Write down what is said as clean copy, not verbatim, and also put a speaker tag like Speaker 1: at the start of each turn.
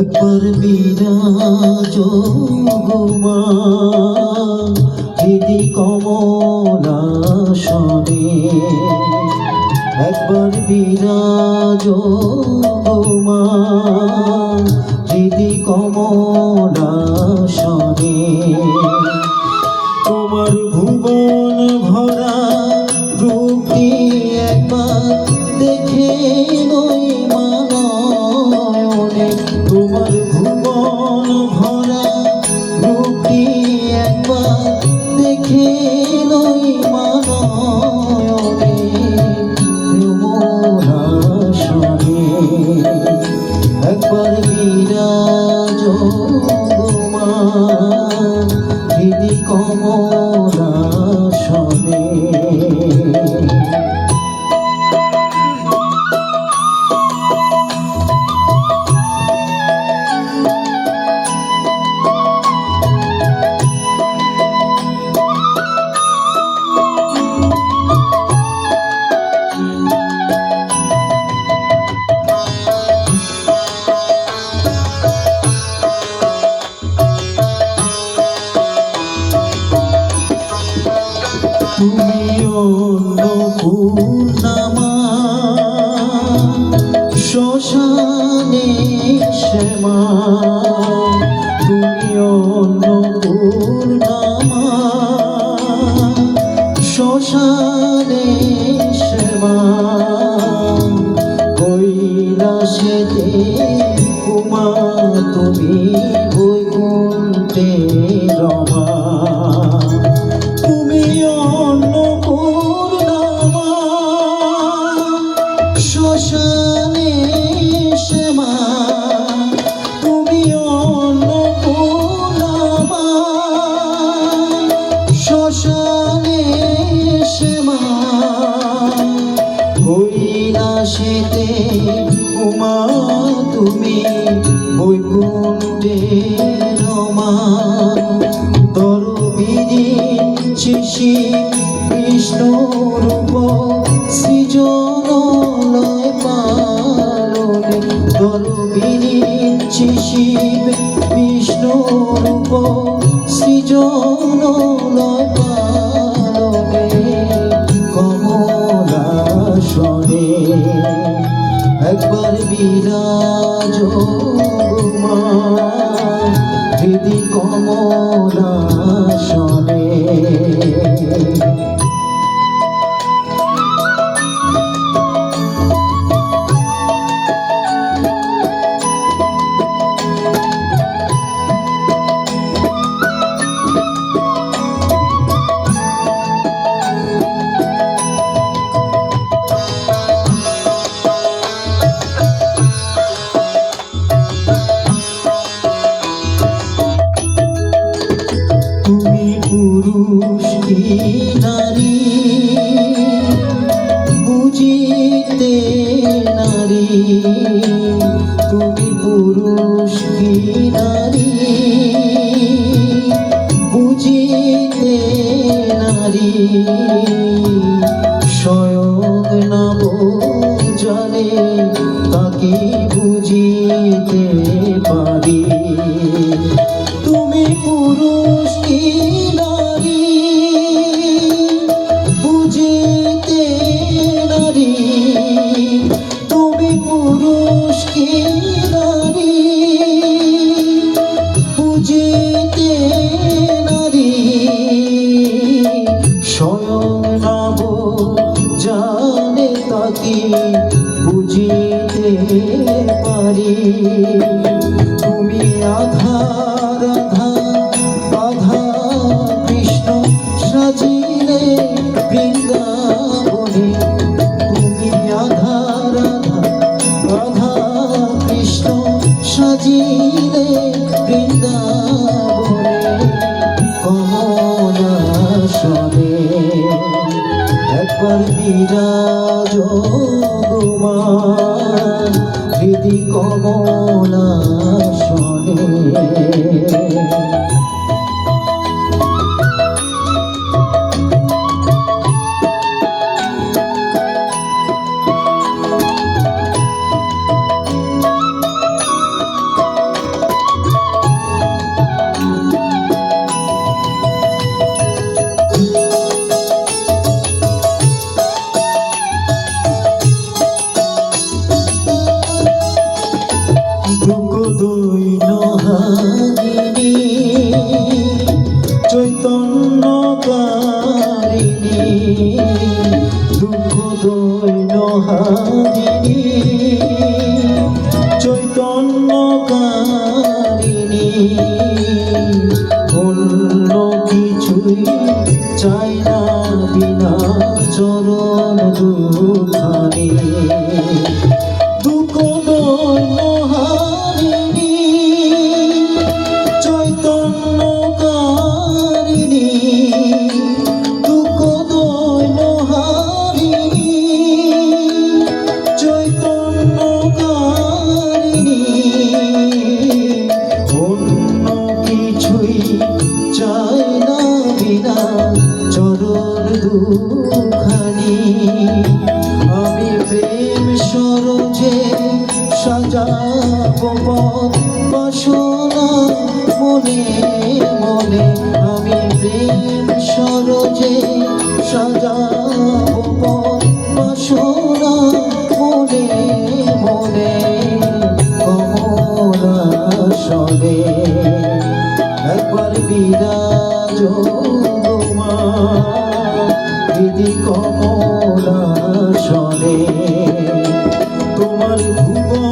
Speaker 1: একবার বিরাজ মা হৃদি কমলাসনে, একবার বিরাজ মা হৃদি কমলাসনে। তোমার ভুবন ভরা রূপটি একবার দেখে নই মানয়নে, তোমার ভুবন ভরা রূপটি একবার দেখে নই মানয়নে। প্রেমরাসনে একবার বিরাজ মা হৃদি কমলাসনে। তুমি অন্নপূর্ণা শ্মশানে শ্যামা, তুমি অন্নপূর্ণা শ্মশানে শ্যামা। কৈলাসেতে উমা তুমি বৈকুণ্ঠে রমা, তুমি অন্নপূর্ণা শ্মশানে শ্যামা, তুমি অন্নপূর্ণা শ্মশানে শ্যামা। কৈলাসেতে উমা তুমি বৈকুণ্ঠে রমা। দরবিরিঞ্চি বিষ্ণু রূপ সৃজন লয় পালনে, দরবিরিঞ্চি বিষ্ণু রূপ সৃজন লয় পালনে। কমলাসনে একবার বিরাজ মা হৃদি কমলাসনে। তুমি পুরুষ কি নারী বুঝিতে নারী, তুমি পুরুষ কি নারী বুঝিতে নারী। স্বয়ং নব জানে তাকে বুঝিতে পারি, তুমি পুরুষ কি নারী বুঝিতে নারী, তুমি পুরুষ কি নারী বুঝিতে নারী। স্বয়ং নব জানে তাকে বুঝিতে পারি, তুমি আধার আধা কৃষ্ণ সাজিলে বৃন্দাবনে, তুমি আধার আধা কৃষ্ণ সাজিলে বৃন্দাবনে। কমলাসনে একবার বিরাজ মা হৃদি কমলাসনে। সাজাবো পথ বাসনা মনে মনে আমি প্রেম সরোজে সাজাবো পথ বাসনা মনে মনে কমলা সনে একবার বিরাজ মা দিদি কমলা সনে তোমার ভুবন